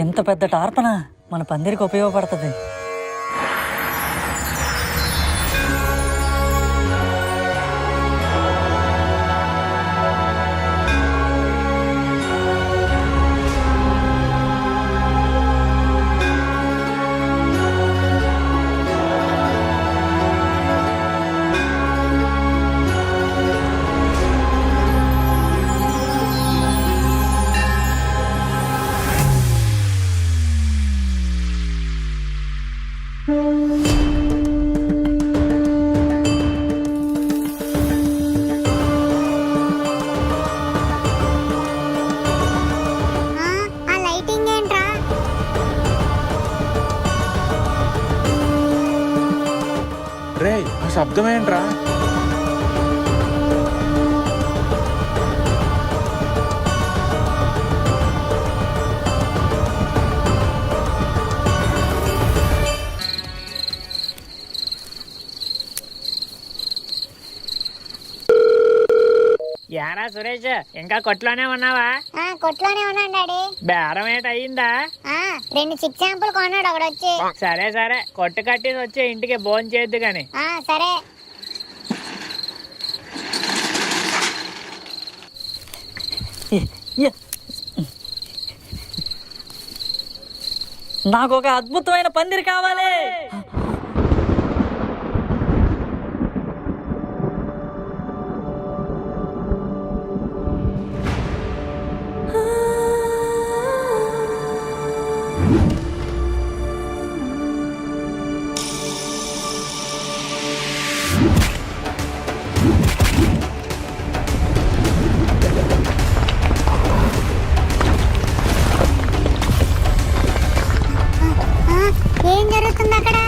ఎంత పెద్ద టార్పన మన పందిరికి ఉపయోగపడుతుంది. రే ఆ శబ్దం ఏంట్రా? యారా సురేష్, ఇంకా కొట్లోనే ఉన్నావా? కొట్లోనే ఉన్నాను డాడీ. బేరం ఏంటయిందా? 2 చిక్ శాంపుల్ కొన్నాడు ఒకడు వచ్చి. సరే సరే, కొట్టు కట్టేసి వచ్చి ఇంటికి భోజనం చేయొద్దు గాని. సరే. నాకు ఒక అద్భుతమైన పందిరి కావాలి. ఏం జరుగుతుంది అక్కడ?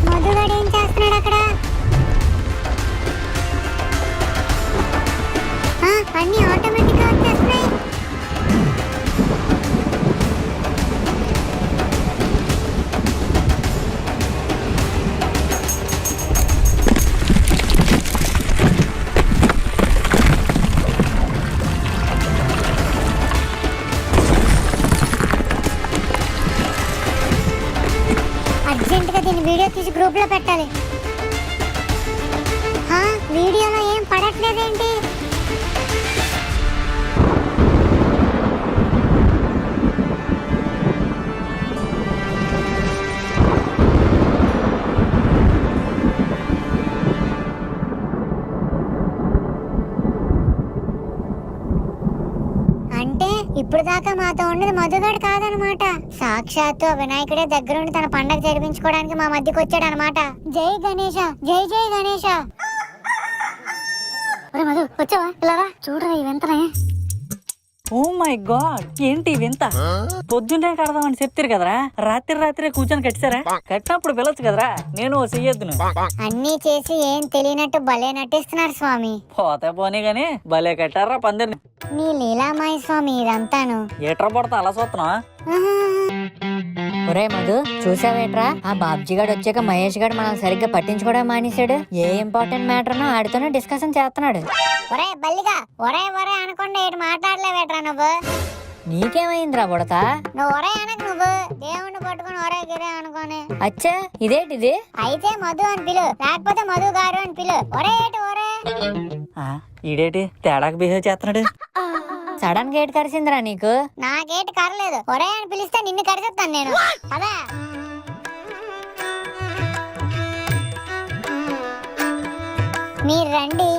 మధుగాడు ఏం చేస్తున్నాడు అక్కడ? అన్ని ఆటోమేటిక్ గా వచ్చేస్తున్నాయి. అర్జెంటుగా దీన్ని వీడియో తీసి గ్రూప్ లో పెట్టాలి. వీడియోలో ఏం పడట్లేదేంటి? అంటే ఇప్పుడు దాకా మాతో ఉండేది మధుగాడు కాదనమాట. సాక్షాత్తు వినాయకుడే దగ్గరుండి తన పండగ జరిపించుకోవడానికి మా మధ్యకి వచ్చాడు అనమాట. జై గణేష, జై జై గణేష. మధు వచ్చావా? ఇలా చూడరా ఈ వింతనే. ఓ మై గాడ్, ఏంటి వింత? పొద్దున్నే కడదామని చెప్తారు కదరా, రాత్రి కూర్చొని కట్టారా? కట్టినప్పుడు పిలవచ్చు కదరా, నేను చెయ్యొద్దును. అన్నీ చేసి ఏం తెలియనట్టు భలే నటిస్తున్నారు స్వామి. పోతే పోనీ గాని భలే కట్టారా పందిరిని. నీ లీలామాయి స్వామి ఇదంతాను. ఏట్రా పడతా అలా చూస్తున్నా? ఒరే మధు, చూసావేట్రా? ఆ బాబ్జీ గాడు వచ్చాక మహేష్ గాడు మనం సరిగ్గా పట్టించుకోవడం మానేశాడు. ఏ ఇంపార్టెంట్ మ్యాటర్ నో ఆడితోనే డిస్కషన్ చేస్తున్నాడు. ఒరే బల్లిగా, ఒరే ఒరే అనకుండా ఏడు మాట్లాడలేవేట్రా నువ్వు? నీకేమైందిరా బుడతా? నువ్వు ఒరే అనకు, నువ్వు దేవుణ్ణి పట్టుకుని ఒరే గిరే అనుకోని. అచ్చా, ఇదేంటిది? అయితే మధు అని పిలు, లేకపోతే మధు గారు అని పిలు. ఒరే ఏటి ఒరే? ఈడేటి తేడాకు బిహేవ్ చేస్తున్నాడు? సడన్ గేట్ కరిసిందిరా నీకు? నా గేట్ కరలేదు. ఒరే అని పిలిస్తే నిన్ను కరిసేస్తాను నేను. కదా మీరు రండి.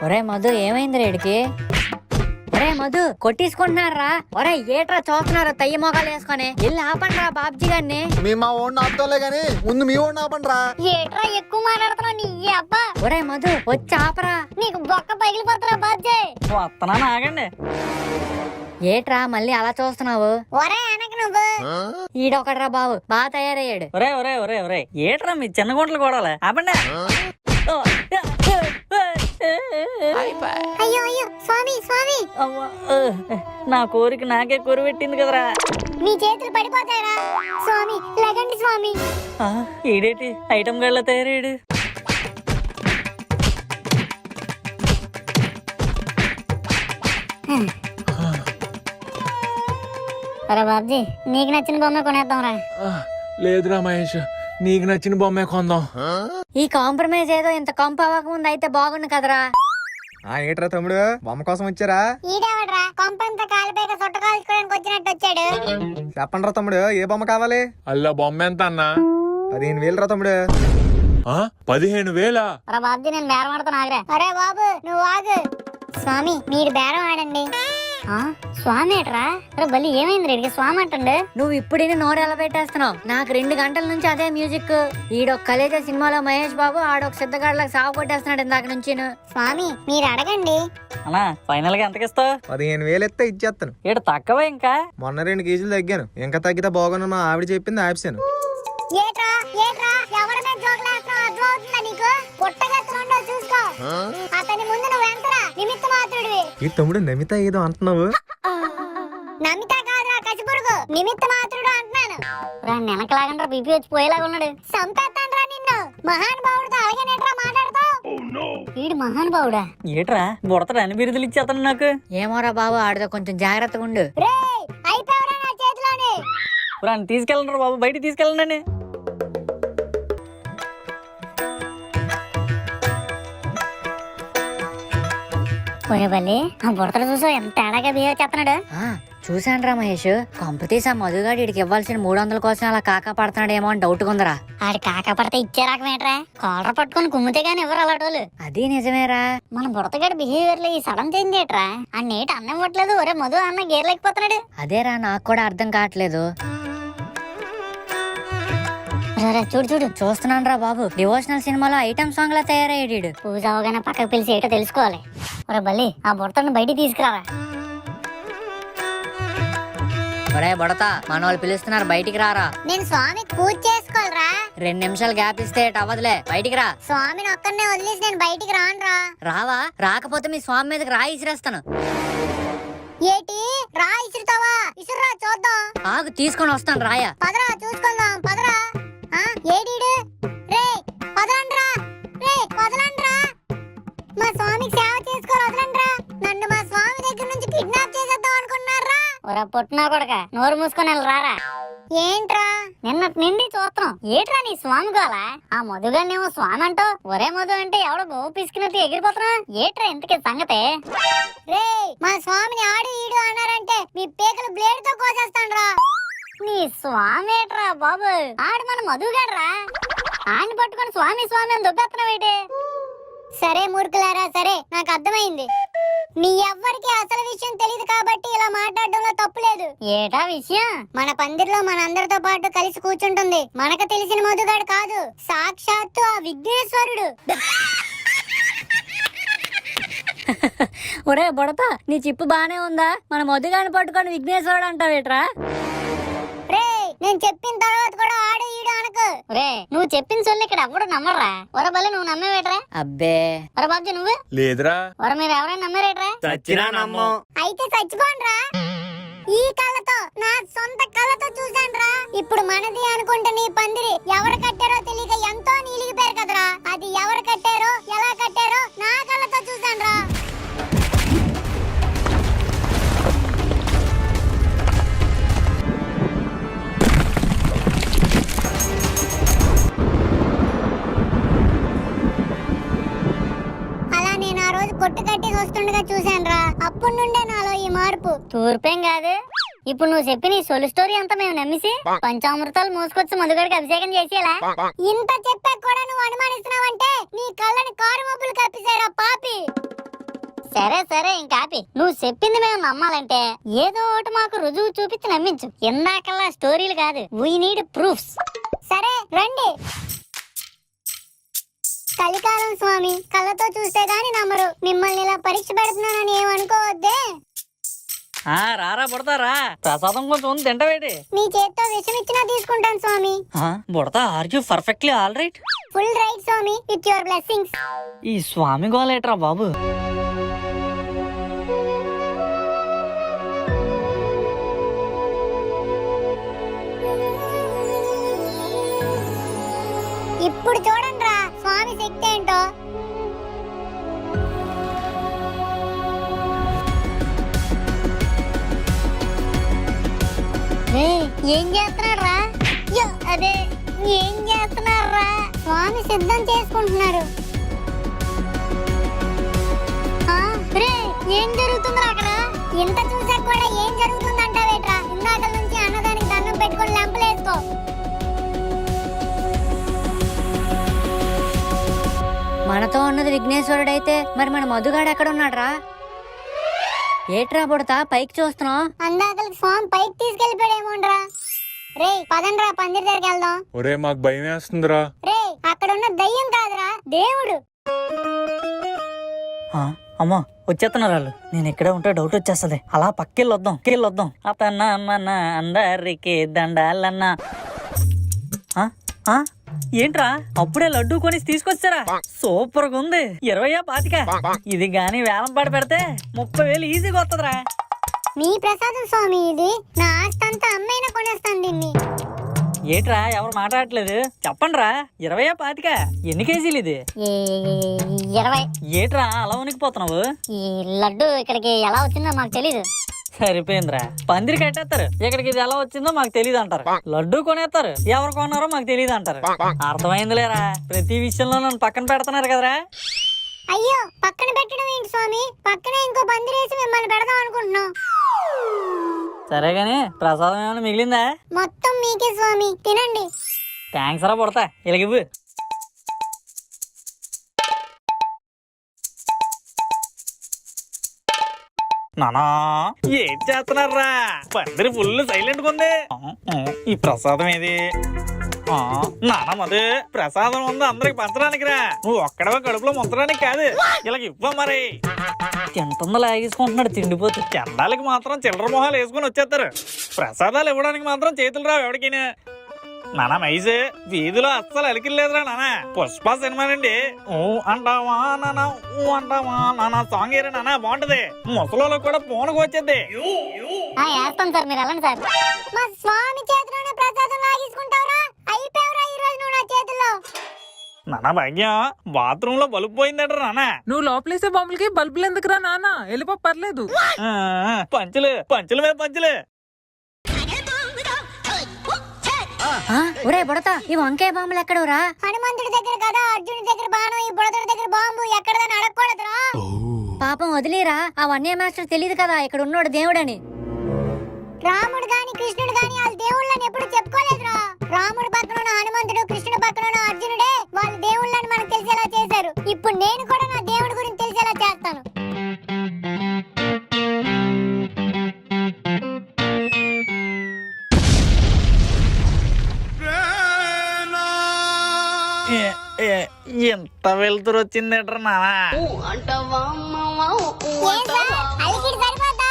ఒరే మధు, ఏమైంది రేడికి? ఒరే మధు, కొట్టించుకుంటున్నారా? ఒరే ఏట్రా చూస్తున్నారు తయ్య మోకాలు వేసుకొని? వెళ్ళి ఆపండి రా బాబ్జీ గారిని. మీ మా ఓడిని ఆపుతాలే గాని ముందు మీ ఓడిని ఆపండి రా. ఏట్రా ఎక్కువ మాట్లాడుతున్నావు నీ అబ్బా? ఒరే మధు, వచ్చి ఆపరా. నీకు బొక్క పగిలిపోతురా బాబ్జీ. వస్తున్నాను, ఆగండి. ఏట్రా మళ్ళీ అలా చూస్తున్నావు? ఒరే అనకు నువ్వు. ఈడొకడ్రా బాబు, బాగా తయారయ్యాడు. ఒరే ఒరే ఒరే ఒరే, ఏట్రా మీ చిన్న గుంటలు కూడా ఆపండి. అయ్యో అయ్యో స్వామి స్వామి, నా కోరిక నాకే కోరి పెట్టింది కదరా. మీ చేతులు పడిపోతాయరా స్వామి, లగండి స్వామి. ఈడేటి ఐటమ్ గళ్ళ తయారయ్యాడు. అరే బాబ్జీ నీకు నచ్చిన బొమ్మ కొనేద్దాం రా. లేదురా మహేష్, నీకు నచ్చిన బొమ్మే కొందాం. ఈ కాంప్రమైజ్ ఏదో ఇంత కంపు అవ్వకముందు అయితే బాగుండు కదరా. ఏట్రా తమ్ముడు బొమ్మ కోసం వచ్చారా? ఈడేవడ్రా కొంపంతా కాలిపైక సొట్ట కాల్చుకోవడానికి వచ్చినట్టు వచ్చాడు. చెప్పండి రా తమ్ముడు, ఏ బొమ్మ కావాలి? అల్ల బొమ్మ ఎంత అన్నా? 15,000 రా తమ్ముడు. 15,000? అరే బాబ్జీ నేను బేరం ఆడతాను ఆగరా. అరే బాబు నువ్వు ఆగు. స్వామి మీరు బేరం ఆడండి. స్వామి ఏట్రా? అరే బలి ఏమైంది రెడ్డికి స్వామి అంటుండు. నువ్వు ఇప్పుడు నోరు ఎలా పెట్టేస్తున్నావు? నాకు 2 గంటల నుంచి అదే మ్యూజిక్. ఈడొక కలేజా సినిమాలో మహేష్ బాబు ఆడొక సిద్ధగాడులకు సాగు కొట్టేస్తున్నాడు ఇందాక నుంచి. స్వామి మీరు అడగండి. అన్నా ఫైనల్ గా ఎంతకిస్తావు? 15,000 ఇస్తే ఇచ్చేస్తాను. ఏడు తక్కువ ఇంకా? మొన్న 2 కేజీలు తగ్గాను, ఇంకా తగ్గితే బాగున్నా మా ఆవిడ చెప్పింది ఆపిసాను. ఏట్రా ఏట్రా ఎవరి మీద జోకులేస్తున్నావు? అర్థమవుతుందా నీకు? పుట్టగెత్తునుండో చూసుకో. అతని ముందు నువ్వు ఎంతరా నిమిత్త మాత్రుడివి. ఈ తమ్ముడు నమిత ఏదో అంటున్నావు. నమిత కాదురా కసిపురుగు, నిమిత్త మాత్రుడు అంటున్నాను. వెనకలాగండ్రా బీపీ వచ్చి పోయేలాగా ఉన్నాడు. సంపేస్తాను నిన్ను. మహానుభావుడితో అలాగేనేట్రా మాట్లాడతావు? వీడు మహానుభావుడా? ఏట్రా బుడతడు అని బిరుదులు ఇచ్చేస్తాను నాకు. ఏమోరా బాబు ఆడితో కొంచెం జాగ్రత్తగా ఉండు. రేయ్ అయిపోయావురా నా చేతిలోనే. తీసుకెళ్ళండి బాబు, బయటికి తీసుకెళ్ళండి. ఒరే బల్లి ఆ బుడతలు చూసా ఎంత తేడాగా బిహేవ్ చేస్తున్నాడు. చూశాను మహేష్. కంపతీసి ఆ మధుగాడి ఇడికి ఇవ్వాల్సిన 300 కోసం అలా కాకా పడుతున్నాడేమో అని డౌట్ ఉందరా. ఆడి కాకా పడితే ఇచ్చే రకమేట్రా? కాలర్ పట్టుకుని కుమ్మితే గాని ఎవరు అలాటోళ్ళు. అది నిజమేరా. మన బుడతగాడి బిహేవియర్ లో ఈ సడన్ చేంజ్ ఏట్రా? ఆ నేటి అన్నం ఇవ్వట్లేదు. ఒరే మధు అన్న గేర్లేకపోతున్నాడు. అదేరా నాకు కూడా అర్థం కావట్లేదు. చూడు చూడు చూస్తున్నాను రా బాబు. డివోషనల్ సినిమాలో ఐటమ్ సాంగ్ లా తయారయ్యాడు. పూజ అవగానే పక్కకు పిలిచి ఏటో తెలుసుకోవాలి. ఒరే బల్లి ఆ బుడతను బయటికి తీసుకురావా. ఒరే బుడత, మన వాళ్ళు పిలుస్తున్నారు, బయటికి రారా. నేను స్వామికి పూజ చేసుకోవాలరా. 2 నిమిషాలు గ్యాప్ ఇస్తే అవ్వదులే, బయటికి రా. స్వామిని ఒక్కనే వదిలేసి నేను బయటికి రానురా. రావా? రాకపోతే మీ స్వామి మీదకి రాయి ఇసిరేస్తాను. ఏటి రా ఇసురుతావా? ఇసురురా చూద్దాం. ఆగు, తీసుకొని వస్తాను రాయా. పదరా చూసుకుందాం పదరా. ఏడీడు రే పదలండ్రా. రే వదలండ్రా. మా స్వామికి సేవ చేసుకోవాలి వదలండ్రా. నన్ను మా స్వామి దగ్గర నుంచి కిడ్నాప్ చేసేద్దాం అనుకున్నారా? ఒరే పుట్టినా కొడక నోరు మూసుకొని రారా. ఏంట్రా నిన్నటి నిండి చూస్తున్నాం. ఏట్రా నీ స్వామి గోలా? ఆ మధుగానేమో స్వామి అంటూ ఒరే మధు అంటే ఎవడో గోవు పిసికినట్టు ఎగిరిపోతున్నా. ఏట్రా ఇంతకీ సంగతే? రే మా స్వామిని ఆడు ఈడు అన్నారంటే మీ పేకలు బ్లేడ్ తో కోసేస్తాండ్రా. నీ స్వామి ఏట్రా బాబు? ఆడు మన మధుగాడ్రా. ఆని పట్టుకొని స్వామి స్వామి అని దొబ్బెత్తనావేటి? సరే మూర్ఖులారా, సరే నాకు అర్థమైంది. మీ ఎవ్వరికి అసలు విషయం తెలియదు కాబట్టి ఇలా మాట్లాడడంలో తప్పు లేదు. ఏటా విషయం? మన పందిర్లో మనందరితో పాటు కలిసి కూర్చుంటుంది మనకు తెలిసిన మధుగాడు కాదు, సాక్షాత్తు ఆ విఘ్నేశ్వరుడు. ఒరే బుడత, నీ చిప్పు బానే ఉందా? మన మధుగాని పట్టుకొని విఘ్నేశ్వరుడు అంటావేట్రా? రే నేను చెప్పిన తర్వాత కూడా ఆడు ఈడు అనకు. రే నువ్వు చెప్పిన సొల్లు ఇక్కడ ఎవ్వడు నమ్మరా. ఒరబల్లి నువ్వు నమ్మేవేట్రా? అబ్బే. ఒర బాబు నువ్వు? లేదురా. ఒర మీరు ఎవరైనా నమ్మరేట్రా? చచ్చినా నమ్మం. అయితే చచ్చిపోండ్రా. ఈ కళ్ళతో నా సొంత కళ్ళతో చూసానురా. ఇప్పుడు మనది అనుకుంటే నీ పందిరి ఎవరు కట్టారో తెలియక ఎంతో నీలిగిపోయారు కదరా. అది ఎవరు కట్టారో ఎలా కట్టారో నా కళ్ళతో చూసానురా. కొట్టు కట్టి వస్తుండగా చూశానురా. అప్పటి నుండే నాలో ఈ మార్పు. తూర్పేం కాదు. ఇప్పుడు నువ్వు చెప్పి నీ సొలు స్టోరీ అంతా మేము నమ్మేసి పంచామృతాలు మోసుకొచ్చి మధుగడికి అభిషేకం చేసేలా. ఇంత చెప్పా కూడా నువ్వు అనుమానిస్తున్నావంటే నీ కళ్ళని కారు మబ్బులు కప్పిసారా పాపి. సరే సరే ఇంకాపి. నువ్వు చెప్పింది మేము నమ్మాలంటే ఏదో ఒకటి మాకు రుజువు చూపించి నమ్మించు. ఇందాకల్లా స్టోరీలు కాదు, వీ నీడ్ ప్రూఫ్స్. సరే రండి. కలికాలం స్వామి, కళ్ళతో చూస్తే గాని నమ్మరు. మిమ్మల్ని ఇలా పరీక్ష పెడుతున్నానని ఏమనుకోవద్దే. రారా బుడతారా, ప్రసాదం కొంచెం ఉంది, తింటావేటి? మీ చేత్తో విషం ఇచ్చినా తీసుకుంటాను స్వామి. బుడతా, are you perfectly all right? Full right స్వామి, విత్ యువర్ బ్లెస్సింగ్స్. ఈ స్వామి గోలేట్రా బాబు. ఇప్పుడు చూడండి రా స్వామి శక్తి ఏంటో. ఏం చేస్తున్నారా? అదే ఏం చేస్తున్నారా? స్వామి సిద్ధం చేసుకుంటున్నారు. రే ఏం జరుగుతుందిరా అక్కడ? ఇంత చూసాక కూడా ఏం జరుగుతుందంటావేట్రా? ఇందాక నుంచి అన్నదానికి దండం పెట్టుకొని లెంపలేసుకో. మనతో ఉన్నది విఘ్నేశ్వరుడైతే మరి మన మధుగాడు ఎక్కడ ఉన్నాడ్రా? ఏట్రా బుడతా పైకి చూస్తున్నావు? అందాకలకి స్వామి పైకి తీసుకెళ్లిపోయాడేమోండ్రా. రే పదండ్రా పందిరి దగ్గరికి వెళ్దాం. ఒరే మాకు భయం వేస్తుందిరా. రే అక్కడ ఉన్న దయ్యం కాదురా దేవుడు. అమ్మో వచ్చేస్తున్నారు వాళ్ళు. నేను ఇక్కడే ఉంటే డౌట్ వచ్చేస్తది. అలా పక్కెళ్ళొద్దాం. అతన్న మన అందరికి దండాలన్నా. ఏంట్రా అప్పుడే లడ్డూ కొని తీసుకొచ్చారా? సూపర్ గా ఉంది. 20-25 ఇది గాని వేలం పాడి పెడితే 30,000 ఈజీగా వస్తుందిరా. మీ ప్రసాదం స్వామి ఇది. నా ఆస్తి అంతా అమ్మైనా కొనేస్తాను దీన్ని. ఏట్రా ఎవరు మాట్లాడట్లేదు? చెప్పండిరా. 20-25 ఎన్ని కేజీలు ఇది? 20. ఏట్రా అలా ఉనికిపోతున్నావు? ఈ లడ్డు ఇక్కడికి ఎలా వచ్చిందో మాకు తెలీదు. సరిపోయిందిరా. పందిరి కట్టేస్తారు. ఇక్కడికి ఇది ఎలా వచ్చిందో మాకు తెలియదు అంటారు. లడ్డు కొనేస్తారు. ఎవరు కొన్నారో మాకు తెలియదు అంటారు. అర్థమైందిలేరా. ప్రతి విషయంలో నన్ను పక్కన పెడుతున్నారు కదరా. అయ్యో పక్కన పెట్టడం ఏంటి స్వామి? పక్కనే ఇంకో పందిరేసి మిమ్మల్ని పెడదాం అనుకుంటున్నాం. సరే గాని ప్రసాదం ఏమైనా మిగిలిందా? మొత్తం మీకే స్వామి, తినండి. థ్యాంక్స్ రా పుడతా. ఇలాగివ్వు. నానా ఏం చేస్తున్నారా? పందిరి ఫుల్ సైలెంట్ గా ఉంది. ఈ ప్రసాదం ఏది? నానా మధు ప్రసాదం ఉంది అందరికి పంచడానికి రా. నువ్వు ఒక్కడవే కడుపులో ముంచడానికి కాదు. ఇలాగ ఇవ్వ మరి. తింటుందో లాగేసుకుంటున్నాడు తిండిపోతు. చందాలకి మాత్రం చిల్లర మొహాలు వేసుకుని వచ్చేస్తారు. ప్రసాదాలు ఇవ్వడానికి మాత్రం చేతులు రావు ఎవరికైనా. నానా మైజు వీధిలో అస్సలు అలికిలేదురా నానా. పుష్ప సినిమానండి. ఊ అంటావా నానా, ఊ అంటావా నానా సాంగ్ ఏరా నానా బాగుంటది. ముసలో కూడా పోనుకు వచ్చేది. వేస్తాం సార్, మీరు వెళ్ళండి సార్. మా స్వామి చేతిలోనే ప్రసాదం లాగేసుకుంటావురా? అయిపోయావురా ఈ రోజు నువ్వు నా చేతుల్లో. నానా భాగ్యం బాత్రూమ్ లో బల్బు పోయిందట నానా. నువ్వు లోపలేసే బొమ్మలకి బల్బులు ఎందుకురా నాన్న? వెళ్ళిపో పర్లేదు. పంచులు మీద పంచులు. ఒరే బుడతా ఈ వంకాయ బాంబులు ఎక్కడవురా? హనుమంతుడి దగ్గర కదా, అర్జునుడి దగ్గర బాణం, ఈ బుడతడి దగ్గర బాంబు. ఎక్కడదని అడగకూడదురా. పాపం వదిలేరా. ఆ వన్య మాస్టర్ తెలియదు కదా ఇక్కడ ఉన్నోడు దేవుడని. రాముడు గాని కృష్ణుడు గాని వాళ్ళ దేవుళ్ళని ఎప్పుడు చెప్పుకోలేదురా. రాముడు పక్కన ఉన్న హనుమంతుడు, కృష్ణుడు పక్కన ఉన్న అర్జునుడే వాళ్ళ దేవుళ్ళని మనకు తెలిసేలా చేశారు. ఇప్పుడు నేను కూడా నా దేవుడి గురించి తెలిసేలా చేస్తాను. ఎంత వెళ్తురు వచ్చిందేట్రా నానా. ఏం సార్, అలికిడి సరిపోతా?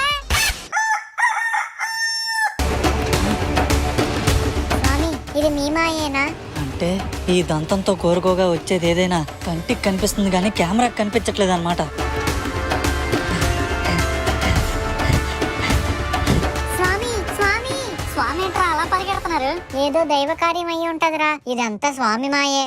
స్వామి ఇది మీ మాయేనా? అంటే ఈ దంతంతో కోరుకోగా వచ్చేది ఏదైనా కంటికి కనిపిస్తుంది కానీ కెమెరాకి కనిపించట్లేదు అనమాట. స్వామి స్వామి స్వామి ఏంట్రా అలా పరిగెడుతున్నారు? ఏదో దైవ కార్యం అయ్యి ఉంటదిరా. ఇదంతా స్వామి మాయే.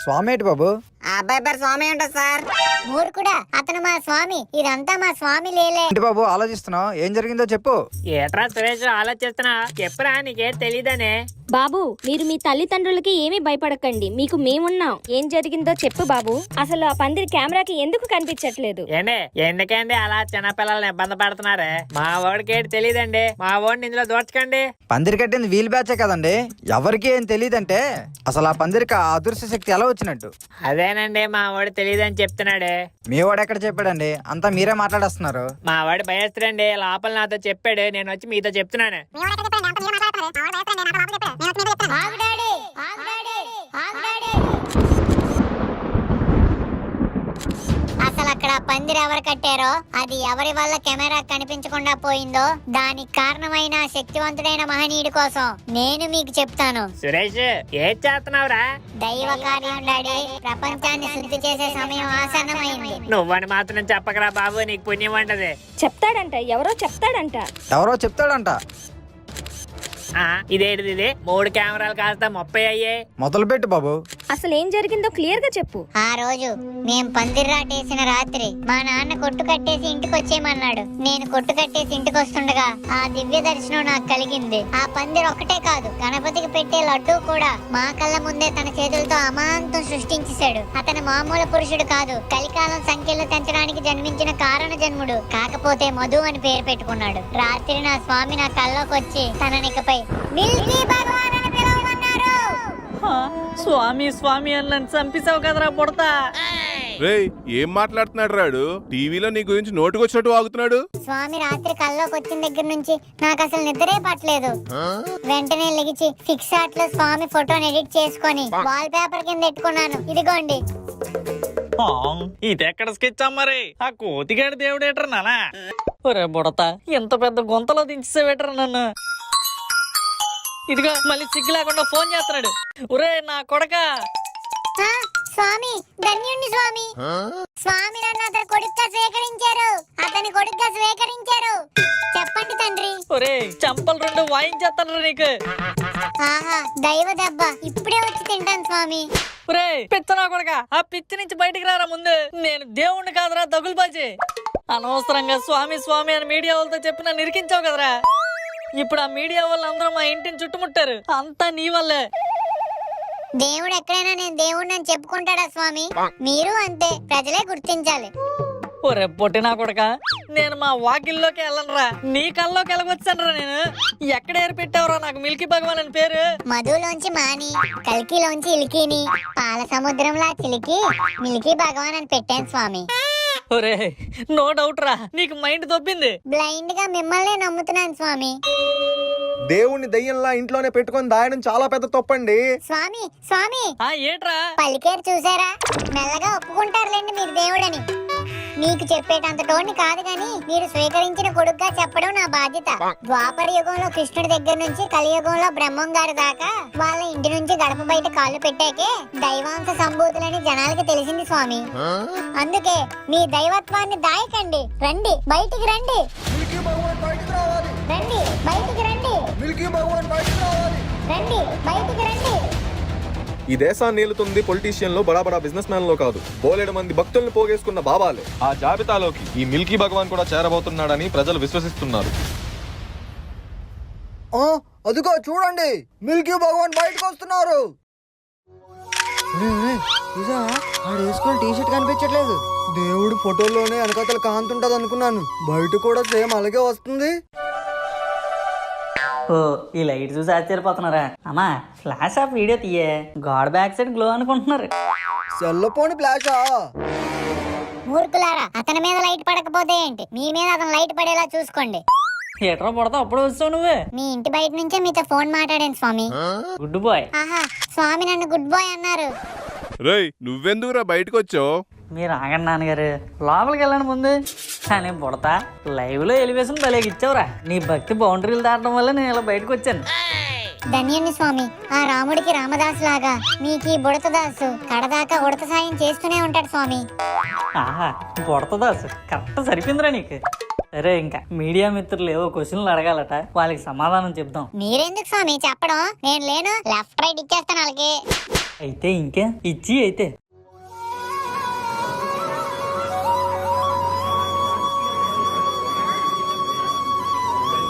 స్వామి ఏంటి బాబు? ఆ అబ్బాయి పేరు స్వామి ఉంటుంది సార్. మూర్ఖుడా, అతను మా స్వామి. ఇదంతా మా స్వామి లేలే. ఏంటి బాబు ఆలోచిస్తున్నావు? ఏం జరిగిందో చెప్పు. ఏట్రా సురేష్ ఆలోచిస్తున్నా? చెప్పురా, నీకేం తెలీదనే. బాబు మీరు మీ తల్లిదండ్రులకి ఏమీ భయపడకండి, మీకు మేమున్నాం. ఏం జరిగిందో చెప్పు బాబు. అసలు ఆ పందిరి కెమెరాకి ఎందుకు కనిపించట్లేదు? ఏండి ఎందుకండి అలా చిన్నపిల్లల్ని ఇబ్బంది పడుతున్నారే? మా వాడికి ఏంటి తెలీదండి. మా వాడిని ఇందులో దోచకండి. పందిరి కట్టింది వీల్ బ్యాచే కదండి. ఎవరికి ఏం తెలియదంటే అసలు ఆ పందిరికి ఆ అదృశ్య శక్తి ఎలా వచ్చినట్టు? అదేనండి మా వాడు తెలీదని చెప్తున్నాడే. మీ వాడు ఎక్కడ చెప్పాడండి? అంతా మీరే మాట్లాడేస్తున్నారు. మా వాడు భయస్తుడండి. లోపల నాతో చెప్పాడు, నేను వచ్చి మీతో చెప్తున్నాను. ఆగు డాడీ, ఆగు డాడీ, ఆగు డాడీ. అసలు అక్కడ పందిరి ఎవరు కట్టారో, అది ఎవరి వల్ల కెమెరా కనిపించకుండా పోయిందో, దానికి కారణమైన శక్తివంతుడైన మహనీయుడి కోసం నేను మీకు చెప్తాను. సురేష్ ఏం చేస్తున్నావురా? దైవ కార్యం డాడీ. ప్రపంచాన్ని శుద్ధి చేసే సమయం ఆసన్నమైంది. నువ్వని మాత్రం చెప్పకరా బాబు, నీకు పుణ్యం అంటది. చెప్తాడంట, ఎవరో చెప్తాడంట. ఎవరో చెప్తాడంట. ఇదేంటిది? ఇది 3 కెమెరాలు కాస్త 30 అయ్యే. మొదలు పెట్టు బాబు. అసలు ఏం జరిగిందో క్లియర్ గా చెప్పు. ఆ రోజు మేం పందిర్రాటేసిన రాత్రి మా నాన్న కొట్టు కట్టేసి ఇంటికి వచ్చేయమన్నాడు. నేను కొట్టు కట్టేసి ఇంటికి వస్తుండగా ఆ దివ్య దర్శనం నాకు కలిగింది. ఆ పందిర్ ఒకటే కాదు, గణపతికి పెట్టే లడ్డూ కూడా మా కళ్ళ ముందే తన చేతులతో అమాంతం సృష్టించేశాడు. అతను మామూలు పురుషుడు కాదు, కలికాలం సంఖ్యలు తెంచడానికి జన్మించిన కారణ జన్ముడు. కాకపోతే మధు అని పేరు పెట్టుకున్నాడు. రాత్రి నా స్వామి నా కల్లోకి వచ్చి తననికపై మిల్కీ భగవాన్ అని పిలవమన్నారు. స్వామి స్వామి అని నన్ను చంపేశావు కదరా బుడతా. రేయ్ ఏం మాట్లాడుతున్నాడు రాడు? టీవీలో నీ గురించి నోటుకొచ్చినట్టు వాగుతున్నాడు. స్వామి రాత్రి కల్లోకి వచ్చిన దగ్గర నుంచి నాకు అసలు నిద్రే పట్టలేదు. వెంటనే లెగిచి ఫిక్స్ షాట్ లో స్వామి ఫోటోని ఎడిట్ చేసుకొని వాల్ పేపర్ కింద పెట్టుకున్నాను. ఇదిగోండి. ఇది ఎక్కడ స్కెచ్ మరి? ఆ కోతిగాడి దేవుడేటర్ నానా? ఒరే బుడతా, ఎంత పెద్ద గుంతలో దించేసేవేటరా నన్ను. ఇదిగో మళ్ళీ సిగ్గు లేకుండా ఫోన్ చేస్తున్నాడు. ఒరే నా కొడక. ఆ, స్వామి ధన్యుణ్ణి స్వామి. స్వామి నన్ను అతని కొడుకుగా స్వీకరించారు. అతని కొడుకుగా స్వీకరించారు. చెప్పండి తండ్రి. ఒరే చంపలు రెండు వాయించేస్తాను నీకు. ఆహా, దైవ దెబ్బ. ఇప్పుడే వచ్చి తింటాను స్వామి. ఒరే పిచ్చ నా కొడక, ఆ పిచ్చి నుంచి బయటికి రారా ముందు. నేను దేవుణ్ణి కాదురా దగులుబాజీ. అనవసరంగా స్వామి స్వామి అని మీడియా వాళ్ళతో చెప్పి నన్ను ఇరికించావు కదరా. ఇప్పుడు ఆ మీడియా వాళ్ళందరూ మా ఇంటిని చుట్టుముట్టారు. అంతా నీ వల్లే. దేవుడు ఎక్కడైనా నేను దేవుడిని అని చెప్పుకుంటాడా స్వామి? మీరు అంతే, ప్రజలే గుర్తించాలి. ఒరే పొట్టినా కొడక, నేను మా వాకిల్లోకి వెళ్ళనురా, నీ కల్లోకి వెళ్ళవచ్చానురా. నేను ఎక్కడ ఏరు పెట్టావురా నాకు మిల్కీ భగవాన్ అని పేరు? మధులోంచి మాని, కల్కిలోంచి ఇలికిని, పాల సముద్రంలా చిలికి మిల్కీ భగవాన్ అని పెట్టాను స్వామి. ఒరే నో డౌట్ రా, నీకు మైండ్ దొబ్బింది. బ్లైండ్ గా మిమ్మల్ని నమ్ముతున్నాను స్వామి. దేవుణ్ణి దయ్యంలా ఇంట్లోనే పెట్టుకొని దాయడం చాలా పెద్ద తప్పండి. స్వామి స్వామి ఆ ఏట్రా? పలికేరు చూసారా? మెల్లగా ఒప్పుకుంటారులేండి మీరు దేవుడని. మీకు చెప్పేటంత టోన్ని కాదు గాని మీరు స్వీకరించిన కొడుకుగా చెప్పడం నా బాధ్యత. ద్వాపర యుగంలో కృష్ణుడి దగ్గర నుంచి కలియుగంలో బ్రహ్మం గారి దాకా వాళ్ళ ఇంటి నుంచి గడప బయట కాళ్ళు పెట్టాకే దైవాంశ సంభూతులని జనాలకి తెలిసింది స్వామి. అందుకే మీ దైవత్వాన్ని దాయకండి. రండి బయటికి రండి. రండి బయటికి రండి. రండి బయటికి రండి. ఈ దేశాన్ని ఏలుతుంది పొలిటీషియన్లు, బడా బడా బిజినెస్ మ్యాన్లు కాదు, బోలెడు మంది భక్తుల్ని పోగేసుకున్న బాబాలే. ఆ జాబితాలోకి ఈ మిల్కీ భగవాన్ కూడా చేరబోతున్నాడని ప్రజలు విశ్వసిస్తున్నారు. అదిగో చూడండి, మిల్కీ భగవాన్ బయటకు వస్తున్నారు. వేసుకుని టీషర్ట్ కనిపించట్లేదు. దేవుడు ఫోటోలోనే వెనకతల కాంతుంటది అనుకున్నాను, బయట కూడా సేమ్ అలాగే వస్తుంది. ఓ ఈ లైట్ చూసి ఆశ్చర్యపోతున్నారా? అమ్మా ఫ్లాష్ ఆఫ్ వీడియో తీయే, గాడ్ బ్యాక్ సైడ్ గ్లో అనుకుంటున్నారు. సెల్లపోని ఫ్లాషా? మూర్ఖులారా, అతని మీద లైట్ పడకపోతే ఏంటి, మీ మీద అతను లైట్ పడేలా చూసుకోండి. ఎట్రా పడతా అప్పుడు వచ్చావు నువ్వే. మీ ఇంటి బయట నుంచే మీతో ఫోన్ మాట్లాడాను స్వామి. Good bye. ఆహా, స్వామి నన్ను గుడ్ బాయ్ అన్నారు. రేయ్ నువ్వెందుకురా బయటకు వచ్చావు? మీరు ఆగండి నాన్నగారు, లోపలికి వెళ్ళండి ముందు. కానీ బుడతా లైవ్ లో ఎలివేషన్ భలేకి ఇచ్చావురా. నీ భక్తి బౌండరీలు దాటడం వల్ల నేను ఇలా బయటకు వచ్చాను. ధన్యుణ్ణి స్వామి. ఆ రాముడికి రామదాసు లాగా మీకు ఈ బుడతదాసు కడదాకా ఉడత సాయం చేస్తూనే ఉంటాడు స్వామి. ఆహా బుడతదాసు కరెక్ట్ సరిపోయిందిరా నీకు. సరే ఇంకా మీడియా మిత్రులు ఏవో క్వశ్చన్లు అడగాలట, వాళ్ళకి సమాధానం చెప్దాం. మీరెందుకు స్వామి చెప్పడం? నేను లేను, లెఫ్ట్ రైట్ ఇచ్చేస్తాను వాళ్ళకి. అయితే ఇంకే ఇచ్చి అయితే.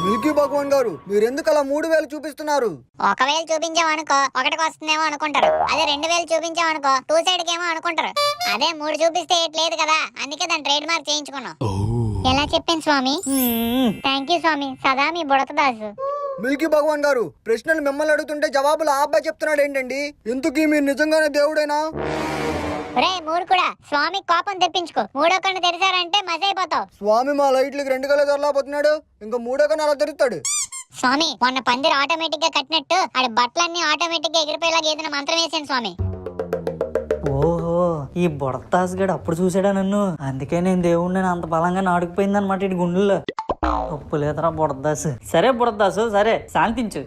మిల్కీ భగవాన్ గారు, మీరు ఎందుకు అలా 3000 చూపిస్తున్నారు? 1000 చూపించామనుకో ఒకటికి వస్తుందేమో అనుకుంటారు. అదే 2000 చూపించామనుకో 2 సైడ్ కేమో అనుకుంటారు. అదే 3 చూపిస్తే లేదు కదా, అందుకే దాన్ని ట్రేడ్ మార్క్ చేయించుకున్నాం. ఎలా చెప్పాను స్వామి? థ్యాంక్ యూ స్వామి. సదా మీ బుడతదాసు. మిల్కీ భగవాన్ గారు, ప్రశ్నలు మిమ్మల్ని అడుగుతుంటే జవాబులు ఆ అబ్బాయి చెప్తున్నాడు ఏంటండి? ఇంతకీ మీరు నిజంగానే దేవుడేనా? రే మూర్ఖుడా, స్వామి కోపం తెప్పించుకో. 3వ కన్ను తెరిచారంటే మజైపోతావు. స్వామి మా లైట్లకి 2 కళ్ళు తెరలేకపోతున్నాడు, ఇంకా 3వ కన్ను అలా తెరుస్తాడు. స్వామి మొన్న పందిరి ఆటోమేటిక్ గా కట్టినట్టు ఆడి బట్టలన్నీ ఆటోమేటిక్ గా ఎగిరిపోయేలాగా ఏదైనా మంత్రం వేసాను స్వామి. ఓహో ఈ బుడతాస్ గడు అప్పుడు చూసాడా నన్ను, అందుకే నేను దేవుణ్ణి అంత బలంగా నాడుకుపోయింది అనమాట ఇటు గుండెల్లో. తప్పు లేదురా బుడదాసు. సరే బుడదాసు, సరే శాంతించు.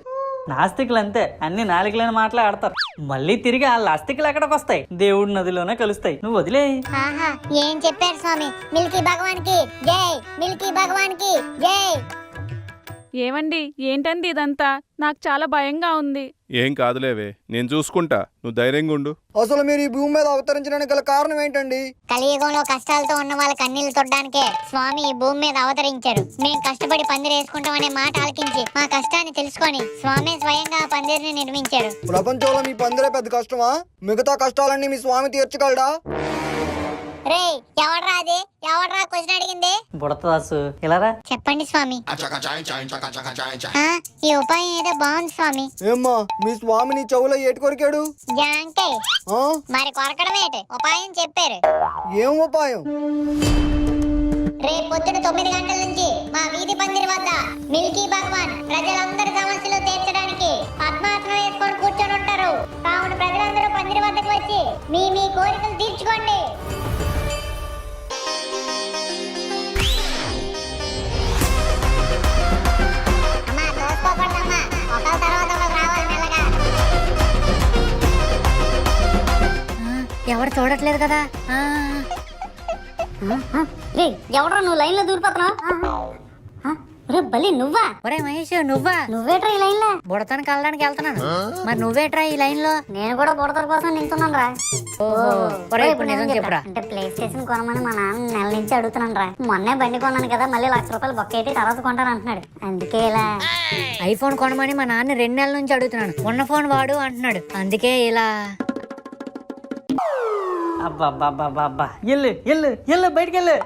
నాస్తికులు అంతే, అన్ని నాలుగులేని మాటలే ఆడతారు. మళ్ళీ తిరిగి వాళ్ళ ఆస్తికులు ఎక్కడికి వస్తాయి? దేవుడి నదిలోనే కలుస్తాయి. నువ్వు వదిలే. ఆహా, ఏం చెప్పారు స్వామి? మిల్కీ భగవాన్ కి జై, మిల్కీ భగవాన్ కి జై. ఏమండి ఏంటండి ఇదంతా నాకు చాలా భయంగా ఉంది. ఏం కాదులేవే, నేను చూసుకుంటా, నువ్వు ధైర్యంగా ఉండు. అసలు మీరు ఈ భూమి మీద అవతరించడానికి గల కారణం ఏంటండి? కలియుగంలో కష్టాలతో ఉన్న వాళ్ళ కన్నీళ్లు తొడడానికే స్వామి ఈ భూమి మీద అవతరించారు. మేము కష్టపడి పందిరేసుకుంటామనే మాట ఆలకించి మా కష్టాన్ని తెలుసుకొని స్వామి స్వయంగా ఆ పందిరిని నిర్మించారు. ప్రపంచంలో మీ పందిరే పెద్ద కష్టమా? మిగతా కష్టాలన్నీ మీ స్వామి తీర్చగలడా? రే ఎవడ్రా అది? ఎవడ్రా క్వశ్చన్ అడిగింది? బుడతదాసు ఇలారా. చెప్పండి స్వామి. ఈ ఉపాయం ఏదో బాగుంది స్వామి. ఏమ్మా మీ స్వామి నీ చెవులో ఏటి కొరికాడు? జాంకాయ్. ఆ? మరి కొరకడం ఏంటి? ఉపాయం చెప్పారు. ఏం ఉపాయం? రేపు పొద్దున 9 గంటల నుంచి మా వీధి పందిరి వద్ద మిల్కీ భగవాన్ ప్రజలందరి సమస్యలు తీర్చడానికి పద్మాసనం వేసుకొని కూర్చొని ఉంటారు. కావున ప్రజలందరూ పందిరి వద్దకు వచ్చి మీ మీ కోరికలు తీర్చుకోండి. అమ్మా దోసుకోకూడదమ్మా, ఒకళ్ళ తర్వాత ఒకళ్ళు రావాలి మెల్లగా. ఎవరు చూడట్లేదు కదా. ఎవడరా నువ్వు లైన్ లో దూరిపోతున్నావు? బలి నువ్వా? ఒరే మహేష్, నువ్వా? నువ్వేట్రా ఈ లైన్ లో? బుడతను కలడానికి వెళ్తున్నాను. మరి నువ్వేట్రా ఈ లైన్ లో? నేను కూడా బుడతల కోసం నిల్చున్నాను రా. ఓహో, ఒరే ఇప్పుడు నిజం చెప్పురా. అంటే ప్లే స్టేషన్ కొనమని మా నాన్న నెల నుంచి అడుగుతున్నాను రా. మొన్నే బండి కొన్నాను కదా, మళ్ళీ ₹1,00,000 బొక్కేటి తర్వాత కొంటాను అంటున్నాడు. అందుకే ఇలా. ఐఫోన్ కొనమని మా నాన్న 2 నెలల నుంచి అడుగుతున్నాను. ఉన్న ఫోన్ వాడు అంటున్నాడు. అందుకే ఇలా. అబ్బా ఎల్లు ఎల్లు ఎల్లు బయటికి వెళ్ళు.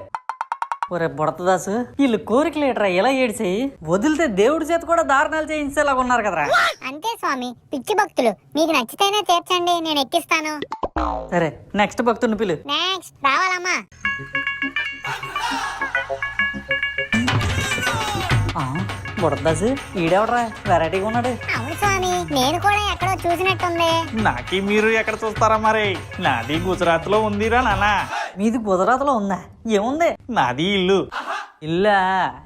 ఒరే బుడతదాసు, వీళ్ళు కోరికలు ఏట్రా ఇలా ఏడిసేయి? వదిలితే దేవుడి చేత కూడా దారుణాలు చేయించేలాగా ఉన్నారు కదరా. అంతే స్వామి, పిచ్చి భక్తులు. మీకు నచ్చితేనే తీర్చండి, నేను ఎక్కిస్తాను. సరే నెక్స్ట్ భక్తుని పిలు. నెక్స్ట్ రావాలమ్మా. బుడతదాసు ఈడెవడరా వెరైటీగా ఉన్నాడు? అవును స్వామి, నేను కూడా ఎక్కడో చూసినట్టుంది. నాకి మీరు ఎక్కడ చూస్తారా మరి? నాది గుజరాత్ లో ఉందిరా నాన్న. మీది గుజరాత్ లో ఉందా? ఏముంది? నాది ఇల్లు. ఇల్లా?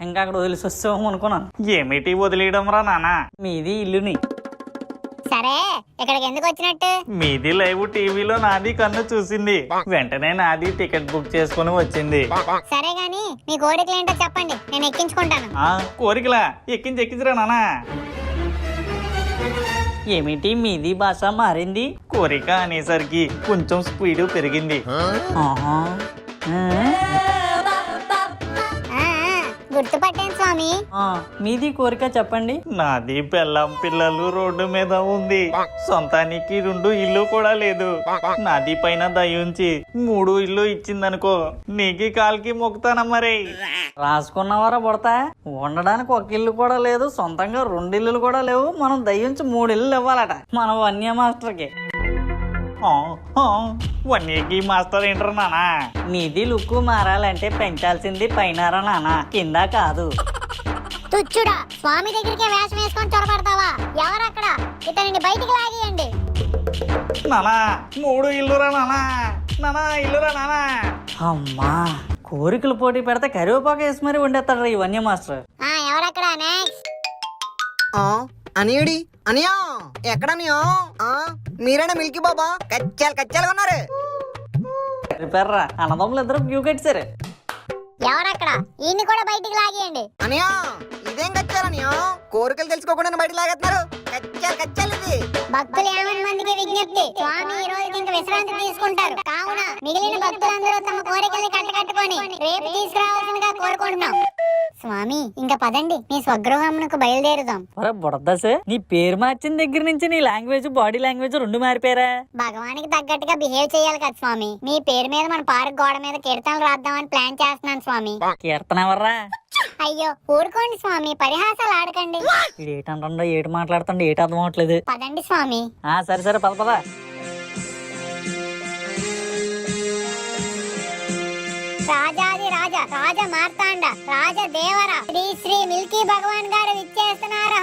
ఇంకా అక్కడ వదిలేసి వస్తాము అనుకున్నాను. ఏమిటి వదిలేయడం రా నాన్న? మీది ఇల్లుని. సరే ఇక్కడికి ఎందుకు వచ్చినట్టు? మీది లైవ్ టీవీలో నాది కన్ను చూసింది, వెంటనే నాది టికెట్ బుక్ చేసుకుని వచ్చింది. సరే గాని మీ కోరికలు ఏంటో చెప్పండి, నేను ఎక్కించుకుంటాను. కోరికలా? ఎక్కించిరా నాన్న. ఏమిటి మీది భాష మారింది? కోరిక అనేసరికి కొంచెం స్పీడ్ పెరిగింది. ఆహా. గుర్తుపట్టాను స్వామి. మీది కోరిక చెప్పండి. నాది పెళ్ళాం పిల్లలు రోడ్డు మీద ఉంది, సొంతానికి 2 ఇల్లు కూడా లేదు. నాది పైన దయ్యుంచి 3 ఇల్లు ఇచ్చిందనుకో, నీకి కాలికి మొక్కుతానా మరి? రాసుకున్నవారా బుడతా? ఉండడానికి 1 ఇల్లు కూడా లేదు, సొంతంగా 2 ఇల్లులు కూడా లేవు, మనం దయ్యుంచి 3 ఇల్లు ఇవ్వాలట మన వన్య మాస్టర్కి. వన్యకి మాస్టర్ ఏంటారు నానా? మీది లుక్కు మారాలంటే పెంచాల్సింది పైనారా నాన్న, కింద కాదు. తుచ్చుడా, స్వామి దగ్గరికి వేషం వేసుకొని చొరబడతావా? ఎవరక్కడ? ఇతనిని బయటికి లాగేయండి. నానా 3 ఇల్లురా నానా. నానా ఇల్లురా నానా. అమ్మా, కోరికలు పోటీ పెడితే కరివేపాకు వేసి మరి వండేస్తాడు ఈ వన్య మాస్టర్. ఎవరక్కడ? నెక్స్ట్. అనియుడి అనియా ఎక్కడనియో? మీరేనా మిల్కీ బాబా? కచ్చాలుగా ఉన్నారు. పెర్రా అన్నదమ్ములు ఇద్దరు క్యూ కట్టారు. ఎవరక్కడ? ఈయన్ని కూడా బయటికి లాగేయండి. అనియా ఇదేం కచ్చాలనియో? కోరికలు తెలుసుకోకుండా బయటకు లాగేస్తున్నారు. కచ్చాలు ఇది. భక్తులు 50 మందికి విజ్ఞప్తి, స్వామి ఈ రోజుకి ఇంకా విశ్రాంతి తీసుకుంటారు. కావున మిగిలిన భక్తులందరూ తమ కోరికల్ని కట్టుకొని రేపు తీసుకురావాల్సిందిగా కోరుకుంటున్నాం. స్వామి ఇంకా పదండి, మీ స్వగృహమునకు బయలుదేరుదాం. ఒరే బుడదాసు, నీ పేరు మార్చిన దగ్గర నుంచి నీ లాంగ్వేజ్ బాడీ లాంగ్వేజ్ 2 మారిపోయారా? భగవానికి తగ్గట్టుగా బిహేవ్ చేయాలి కదా స్వామి. మీ పేరు మీద మన పార్క్ గోడ మీద కీర్తనలు రాద్దామని ప్లాన్ చేస్తున్నాను స్వామి. కీర్తన ఎవర్రా? అయ్యో ఊరుకోండి స్వామి, పరిహాసాలు ఆడకండి. ఏటంటుండో ఏటి మాట్లాడుతుండో ఏటి అర్థం అవట్లేదు. పదండి స్వామి. సరే పద. రాజాది రాజా, రాజ మార్తాండ, రాజ దేవర, శ్రీ మిల్కీ భగవాన్ గారు విచ్చేస్తున్నారు.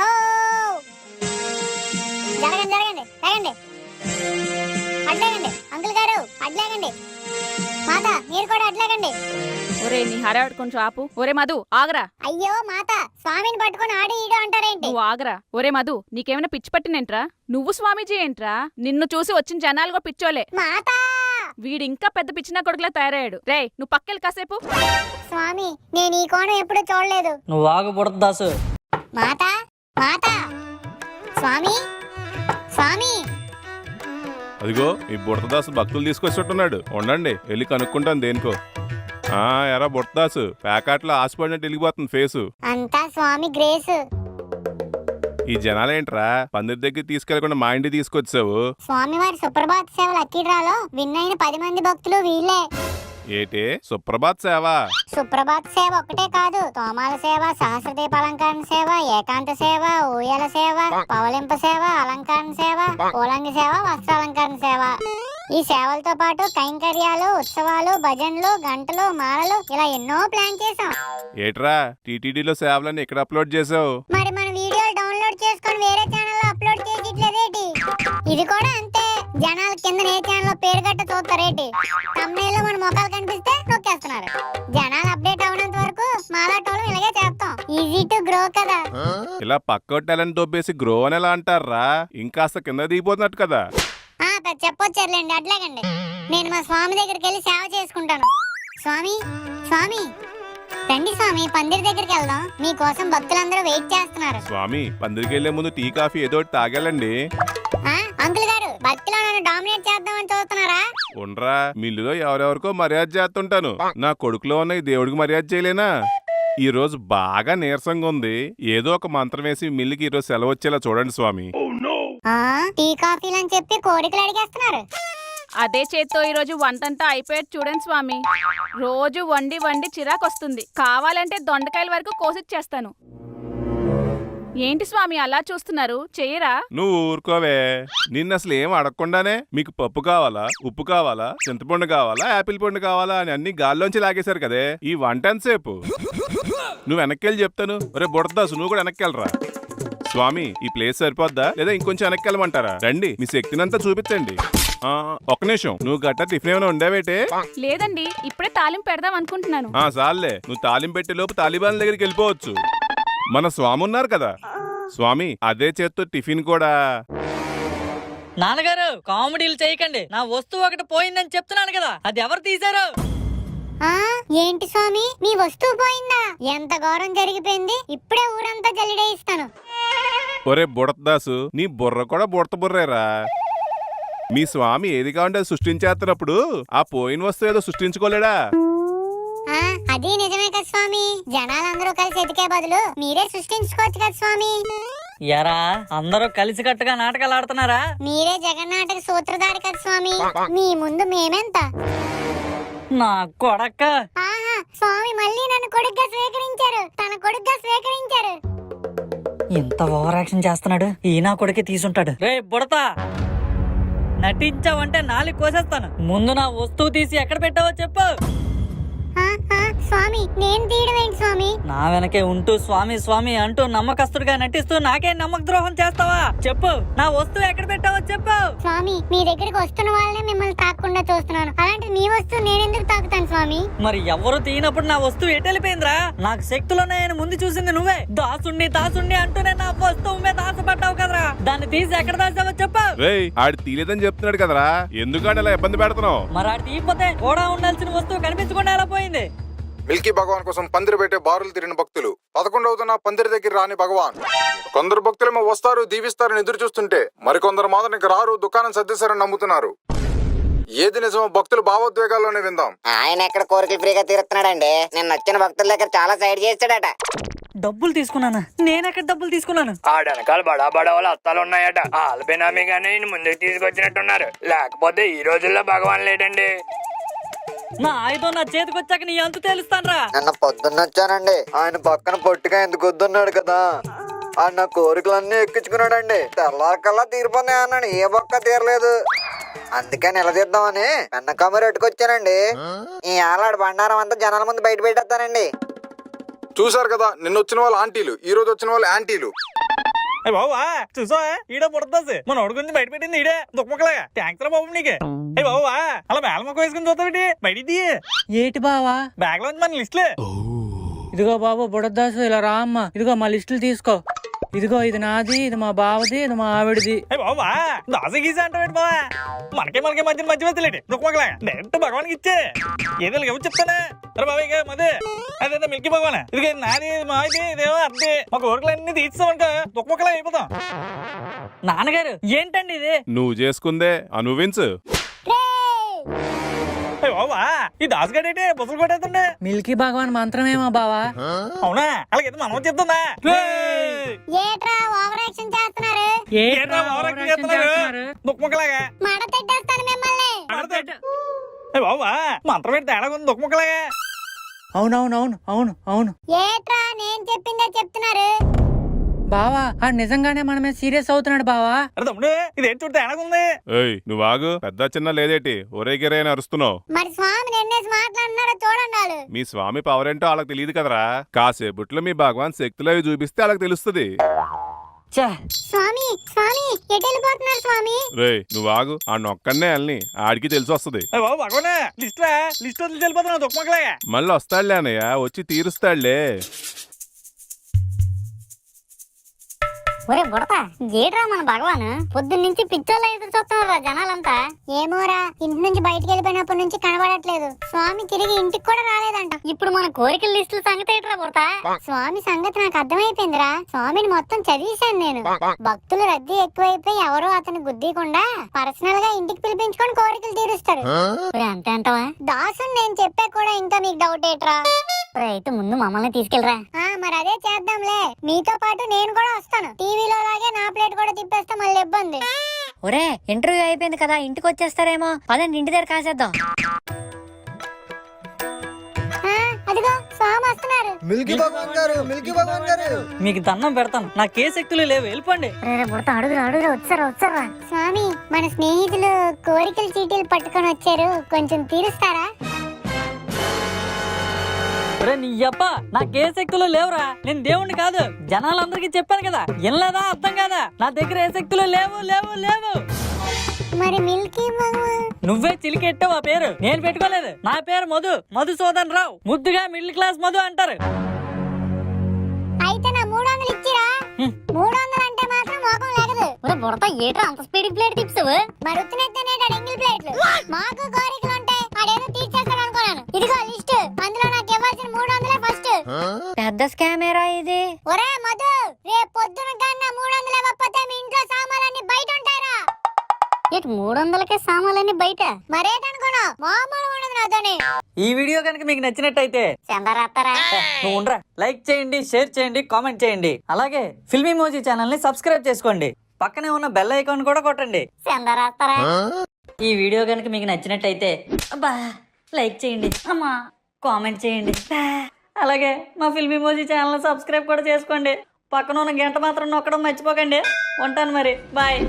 జరగండి అడ్లేగండి. అంకుల్ గారు అడ్లేగండి. మాత మీరు కూడా అడ్లేగండి. ఒరే నీ హడావిడి కొంచెం ఆపు. ఒరే మధు ఆగరా. అయ్యో మాత, స్వామిని పట్టుకుని ఆడి ఈడు అంటారేంటి? నువ్వు ఆగరా. ఒరే మధు, నీకేమైనా పిచ్చి పట్టినేంట్రా? నువ్వు స్వామీజీ ఏంట్రా? నిన్ను చూసి వచ్చిన జనాలు కూడా పిచ్చోలే. మాత, వీడింకా పెద్ద పిచ్చిన కొడుకులా తయారయ్యాడు. రే నువ్వు పక్కెళ్ళి కాసేపు. స్వామి నేను ఈ కోణం ఎప్పుడూ చూడలేదు. నువ్వు ఆగు బుడదాసు. మాత మాత స్వామి స్వామి అదిగో ఈ బుడతదాసు భక్తులు తీసుకొచ్చినట్టున్నాడు. ఉండండి, వెళ్ళి కనుక్కుంటాను దేనికో. ఎరా బుడతదాసు, ప్యాకెట్లో ఆశపడినట్టు వెళ్ళిపోతుంది ఫేసు. అంతా స్వామి గ్రేస్. ఈ జనాలేంట్రా పందిరి దగ్గర తీసుకెళ్లకుండా మా ఇంటికి తీసుకొచ్చావు? స్వామివారి సుప్రభాత సేవ లక్కీ డ్రాలో విన్ అయిన 10 మంది భక్తులు వీళ్ళే. ఏటే సుప్రభాత్ సేవ? సుప్రభాత సేవ ఒకటే కాదు, తోమాల సేవ, సహస్రదీప అలంకరణ సేవ, ఏకాంత సేవ, ఊయల సేవ, పవలింప సేవ, అలంకరణ సేవ, పూలంగి సేవ, వస్త్రాలంకరణ సేవ. ఈ సేవలతో పాటు కైంకర్యాలు, ఉత్సవాలు, భజనలు, గంటలు, మాలలు ఇలా ఎన్నో ప్లాన్ చేసాం. ఏట్రా టీటీడీలో సేవలన్నీ ఇక్కడ అప్లోడ్ చేసావు? మరి మన వీడియోలు డౌన్లోడ్ చేసుకొని వేరే ఛానల్లో అప్లోడ్ చేసిట్లేదేటి? ఇది కూడా అంతే, జనాల కింద ఏ ఛానల్లో పేరు గట్ట చూస్తారేటి? తమ్ముళ్ళు మన మొక్కలు కనిపిస్తే నొక్కేస్తున్నారు. జనాలు అప్డేట్ అవనంత వరకు మాలాటోళ్ళు ఇలాగే చేస్తాం. ఈజీ టు గ్రో కదా. ఇలా పక్కొట్టాలని దొబ్బేసి గ్రో అని ఎలా అంటారా? ఇంకాస్త కింద దిగిపోతున్నట్టు కదా. చెప్పొచ్చారులేండి, అట్లాగండి. నేను మా స్వామి దగ్గరికి వెళ్ళి సేవ చేసుకుంటాను. స్వామి స్వామి రండి స్వామి, పందిరి దగ్గరికి వెళ్దాం. మీకోసం భక్తులందరూ వెయిట్ చేస్తున్నారు. స్వామి పందిరికి వెళ్లే ముందు టీ కాఫీ ఏదో ఒకటి తాగాలండి. అంకుల్ గారు, భక్తిలో నన్ను డామినేట్ చేద్దామని చూస్తున్నారా? ఉండ్రా, మిల్లులో ఎవరెవరికో మర్యాద చేస్తుంటాను. నా కొడుకులో ఉన్న ఈ దేవుడికి మర్యాద చేయలేనా? ఈ రోజు బాగా నీరసంగా ఉంది. ఏదో ఒక మంత్రం వేసి మిల్లుకి ఈరోజు సెలవు వచ్చేలా చూడండి స్వామి. టీ కాఫీలు అని చెప్పి కోరికలు అడిగేస్తున్నారు. అదే చేత్తో ఈరోజు వంటంతా అయిపోయాడు చూడండి స్వామి. రోజు వండి వండి చిరాకొస్తుంది. కావాలంటే దొండకాయల వరకు కోసిచ్చేస్తాను. ఏంటి స్వామి అలా చూస్తున్నారు, చెయ్యరా? నువ్వు ఊరుకోవే. నిన్న అసలు ఏం అడగకుండానే మీకు పప్పు కావాలా, ఉప్పు కావాలా, చింతపండు కావాలా, యాపిల్ పండు కావాలా అని అన్ని గాల్లోంచి లాగేశారు కదే. ఈ వంట ఎంతసేపు? నువ్వు వెనక్కెళ్ళి చెప్తాను. ఒరే బుడతదాసు, నువ్వు కూడా వెనక్కెళ్ళరా. స్వామి ఈ ప్లేస్ సరిపోద్దా లేదా ఇంకొంచెం వెనక్కెళ్ళమంటారా? రండి, మీ శక్తినంతా చూపించండి. ఒక్క నిమిషం, నువ్వు గట్ట టిఫిన్ ఏమైనా ఉండేవేటే? లేదండి, ఇప్పుడే తాలింపు పెడదాం అనుకుంటున్నాను. సాల్లే, నువ్వు తాలింపు పెట్టే లోపు తాలిబాన్ దగ్గరికి వెళ్ళిపోవచ్చు. మన స్వామి ఉన్నారు కదా, స్వామి అదే చేత్తో టిఫిన్ కూడా. నాన్నగారు కామెడీలు చేయకండి. నా వస్తువు ఒకటి పోయిందని చెప్తున్నాను కదా, అది ఎవరు తీశారు? ఏంటి స్వామి, మీ వస్తువు పోయిందా? ఎంత ఘోరం జరిగిపోయింది. ఇప్పుడే ఊరంతా జల్లిడేయిస్తాను. ఒరే బుడతదాసు, నీ బుర్ర కూడా బుడత బుర్రేరా. మీ స్వామి ఏది కావాలంటే అది సృష్టించేస్తున్నప్పుడు ఆ పోయిన వస్తువు ఏదో సృష్టించుకోలేడా? అది నిజమే కదా స్వామి. జనాలందరూ కలిసి ఎతికే బదులు మీరే సృష్టించుకోవచ్చు కదా స్వామి. ఎరా అందరూ కలిసికట్టుగా నాటకాలు ఆడుతున్నారా? మీరే జగన్నాటక సూత్రధారి కదా స్వామి. మీ ముందు మేమెంత? నా కొడక్క. స్వామి మళ్ళీ నన్ను కొడుగ్గా స్వీకరించారు. తన కొడుగ్గా స్వీకరించారు. ఇంత ఓవర్ యాక్షన్ చేస్తున్నాడు, ఈయన కొడుకే తీసుంటాడు. రే బుడతా, నటించావంటే నాలుగు కోసేస్తాను. ముందు నా వస్తువు తీసి ఎక్కడ పెట్టావో చెప్పు. స్వామి నేను తీయడం ఏంటి స్వామి? నా వెనకే ఉంటూ స్వామి స్వామి అంటూ నమ్మకస్తుడిగా నటిస్తూ నాకే నమ్మక ద్రోహం చేస్తావా? చెప్పు, నా వస్తువు ఎక్కడ పెట్టావో చెప్పు. స్వామి మీ దగ్గరికి వస్తున్న వాళ్ళనే మిమ్మల్ని తాకకుండా చూస్తున్నాను. అలాంటి మీ వస్తువు నేనెందుకు తాకుతాను స్వామి? మరి ఎవరు తీయనప్పుడు నా వస్తువు ఎటు వెళ్ళిపోయిందిరా? నాకు శక్తులున్నాయని ముందు చూసింది నువ్వే. దాసుణ్ణి దాసుణ్ణి అంటూనే నా వస్తువు మీద ఆశపడ్డావు కదరా. దాన్ని తీసి ఎక్కడ దాచావో చెప్పు. ఆడు తీలేదని చెప్తున్నాడు కదరా, ఎందుకంటే అలా ఇబ్బంది పెడుతున్నావు? మరి ఆడు తీయపోతే కూడా ఉండాల్సిన వస్తువు కనిపించకుండా ఎలా పోయింది? మిల్కీ భగవాన్ కోసం పందిరి పెట్టే బారులు తిరిగిన భక్తులు 11వ పందిరి దగ్గర రాని భగవాన్. కొందరు భక్తులేమో వస్తారు, దీవిస్తారని ఎదురు చూస్తుంటే మరికొందరు మాత్రం ఇక రారు, దుకాణం సర్దేశారని నమ్ముతున్నారు. ఏది నిజమో భక్తుల భావోద్వేగాల్లోనే విందాం. ఆయన ఎక్కడ కోరికలు ఫ్రీగా తీరుతున్నాడండి. నిన్న వచ్చిన భక్తుల దగ్గర చాలా సైడ్ చేస్తాడట. డబ్బులు తీసుకున్నానా? నేనెక్కడ డబ్బులు తీసుకున్నాను? ఆడనకాల బడా బడా వాళ్ళ అత్తాలు ఉన్నాయట. ఆల్బినామీ గానీ ముందుకు తీసుకొచ్చినట్టున్నారు. లేకపోతే ఈ రోజుల్లో భగవాన్ లేడండి. నా ఆయుధం నా చేతికి వచ్చాక నీ అంతు తెలుస్తానరా. నిన్న పొద్దున్న వచ్చానండి. ఆయన పక్కన పొట్టిగా ఎందుకు వద్దున్నాడు కదా, ఆయన నా కోరికలన్నీ ఎక్కించుకున్నాడండి. తెల్లారికల్లా తీరిపోతాయి అన్నాడు, ఏ బొక్క తీరలేదు. అందుకే నిలదీద్దామని పెన్న కమరు ఎట్టుకొచ్చానండి. ఈ ఆలాడు బండారం అంతా జనాల ముందు బయట పెట్టేస్తానండి. చూసారు కదా, నిన్న వచ్చిన వాళ్ళు ఆంటీలు, ఈ రోజు వచ్చిన వాళ్ళు యాంటీలు. బాబా చూసా, ఈడ పుడతాసి మన ఒడు గురించి బయట పెట్టింది ఈడే దుఃఖలాగా. థ్యాంక్స్ రా బాబు నీకే. బాబా అలా బ్యాగ్ మొక్క వేసుకుని చూస్తావు బయటిది ఏటి బావా? బ్యాగ్ లో మన లిస్టులే. ఇదిగో బాబు బుడదాసు, ఇలా రా అమ్మా. ఇదిగో మా లిస్టులు తీసుకో. ఇదిగో ఇది నాది, ఇది మా బావది, ఇది మా ఆవిడది. బాబా దాస గీస అంటావేంటి బావా? మనకే మధ్య మధ్యలేంటి దుఃఖమక్కలాగా డైరెక్ట్ భగవాన్కి ఇచ్చే ఏదో ఎవరు చెప్తానే. అరే బాబా ఇక మధ్య అదే మిల్కీ భగవాన్ ఇది నాది మాది ఇదేమో అద్దె మా కోరికలన్నీ తీర్చామనుకో దుఃఖమక్కలా అయిపోతాం. నాన్నగారు ఏంటండి ఇది? నువ్వు చేసుకుందే అనువించు. బాబా ఈ దాసగాడేంటి బుసలు కొట్టేస్తుండే? మిల్కీ భగవాన్ మంత్రమేమా బావా? అవునా? అలాగైతే మనం చెప్తుందా? ఏట్రా ఓవర్ యాక్షన్ చేస్తున్నారు? దుఃఖమక్కలాగా మడ తిట్టేస్తాను మిమ్మల్ని. బాబా మంత్రం పెడితే తేడా ఉంది దుఃఖమక్కలాగా. అవును ఏట్రా నేను చెప్పిందే చెప్తున్నారు? బావా ఆ నిజంగానే మన మీద సీరియస్ అవుతున్నాడు బావా. అరే తమ్ముడు ఇదేంటి చూడు తేడా ఉంది. ఏయ్ నువ్వు ఆగు, పెద్ద చిన్న లేదేటి ఒరే గిరే అని అరుస్తున్నావు. మరి స్వామిని ఎన్నేసి మాట్లాడుతున్నారో చూడండి వాళ్ళు. మీ స్వామి పవర్ ఏంటో వాళ్ళకి తెలియదు కదరా. కాసేపట్లో మీ భగవాన్ శక్తులు అవి చూపిస్తే వాళ్ళకి తెలుస్తుంది. స్వామి స్వామి ఎటు వెళ్ళిపోతున్నారు స్వామి? రేయ్ నువ్వు ఆగు, ఆ నొక్కనే వెళ్ళని ఆడికి తెలిసి వస్తుంది. బాబు భగవానే లిస్ట్ వదిలి వెళ్ళిపోతున్నావు దుఃఖమక్కలాగా. మళ్ళీ వస్తాడులే అన్నయ్య, వచ్చి తీరుస్తాడులే. ఒరే బుడత ఏట్రా మన భగవాన్ పొద్దున్నుంచి పిచ్చోళ్ళ ఎదురు చూస్తున్నారా జనాలంతా? ఏమోరా ఇంటి నుంచి బయటికి వెళ్ళిపోయినప్పటి నుంచి కనబడట్లేదు. స్వామి తిరిగి ఇంటికి కూడా రాలేదంట. ఇప్పుడు మన కోరికల లిస్టుల సంగతి ఏట్రా బుడత? స్వామి సంగతి నాకు అర్థమైపోయిందిరా. స్వామిని మొత్తం చదివేశాను నేను. భక్తులు రద్దీ ఎక్కువైపోయి ఎవరో అతను గుద్దీకుండా పర్సనల్ గా ఇంటికి పిలిపించుకొని కోరికలు తీరుస్తాడు. అంతే అంటావా? దాసు నేను చెప్పే కూడా ఇంకా మీకు డౌట్ ఏట్రా? అయితే ముందు మమ్మల్ని తీసుకెళ్ళరా. మరి అదే చేద్దాంలే, మీతో పాటు నేను కూడా వస్తాను. టీవీలో లాగే నా ప్లేట్ కూడా తిప్పేస్తే మళ్ళీ ఇబ్బంది. ఒరే ఇంటర్వ్యూ అయిపోయింది కదా, ఇంటికి వచ్చేస్తారేమో. పదండి ఇంటి దగ్గర కాసేద్దాం. అదిగో స్వామి వస్తున్నారు. మిల్కీ భగవాన్ గారు మీకు దండం పెడతాను, నాకు ఏ శక్తులు లేవు, వెళ్ళిపోండి. అడుగురా వచ్చారా? స్వామి మన స్నేహితులు కోరికల చీటీలు పట్టుకొని వచ్చారు, కొంచెం తీరుస్తారా? నీ అబ్బా నాకే శక్తులు లేవురా, నేను దేవుణ్ణి కాదు. జనాలందరికీ చెప్పాను కదా, వినలేదా? అర్థం కాదా? నా దగ్గర ఏ శక్తులు లేవు. మరి మిల్కీ భగవాన్ నువ్వే చిలికెట్టావు ఆ పేరు, నేను పెట్టుకోలేదు. నా పేరు మధుసూదన్ రావు, ముద్దుగా మిడిల్ క్లాస్ మధు అంటారు. అయితే నా 300 ఇచ్చిరా? 300 అంటే మాత్రం మోకం లేకదు. బుడత ఏట్రా అంత స్పీడ్ ప్లేట్ తిప్పావు? మరి ఉత్తినెత్తనేట ఎంగిల్ ప్లేట్లు. మాకు కోరికలు ఉంటాయి, ఆడేదో తీర్చేస్తాడు అనుకున్నాను. ఇదిగో లిస్ట్, అందులో నాకు ఇవ్వాల్సిన 300 ఫస్ట్. పెద్ద స్కామేరా ఇది. ఒరే మధు, రేపు పొద్దున కన్నా 300 ఇవ్వకపోతే మీ ఇంట్లో సామాన్లన్నీ బయట ఉంటారా? 300కే సామాన్లన్నీ బయట? మరేటనుకున్నావు? మామూలు ఉండదు నాతోని. ఈ వీడియో కనుక మీకు నచ్చినట్టయితే నువ్వు ఉండరా, లైక్ చేయండి, షేర్ చేయండి, కామెంట్ చేయండి. అలాగే ఫిల్మీ మోజీ ఛానల్ ని సబ్స్క్రైబ్ చేసుకోండి. పక్కనే ఉన్న బెల్ ఐకాన్ కూడా కొట్టండి. ఈ వీడియో కనుక మీకు నచ్చినట్టయితే లైక్ చేయండి, కామెంట్ చేయండి. అలాగే మా ఫిల్మీ మోజీ ఛానల్ సబ్స్క్రైబ్ కూడా చేసుకోండి. పక్కన ఉన్న గంట మాత్రం నొక్కడం మర్చిపోకండి. ఉంటాను మరి, బాయ్.